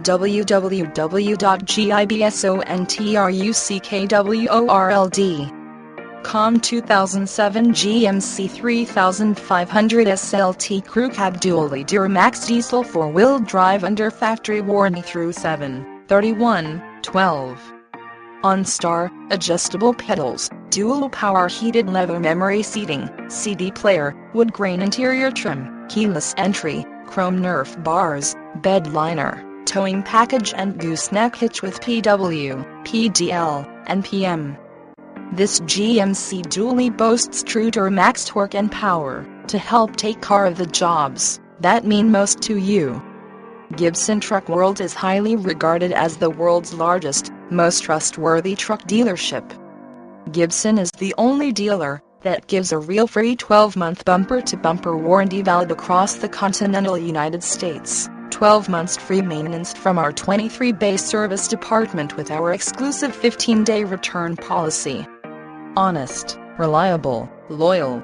www.gibsonTruckworld.com 2007 GMC 3500 SLT Crew Cab Dually Duramax Diesel 4-wheel drive under factory warranty through 7/31/12. OnStar, adjustable pedals, dual power heated leather memory seating, CD player, wood grain interior trim, keyless entry, chrome Nerf bars, bed liner, towing package and gooseneck hitch with PW, PDL, and PM. This GMC dually boasts true Duramax torque and power to help take care of the jobs that mean most to you. Gibson Truck World is highly regarded as the world's largest, most trustworthy truck dealership. Gibson is the only dealer that gives a real free 12-month bumper-to-bumper warranty valid across the continental United States, 12 months free maintenance from our 23-bay service department with our exclusive 15-day return policy. Honest, reliable, loyal,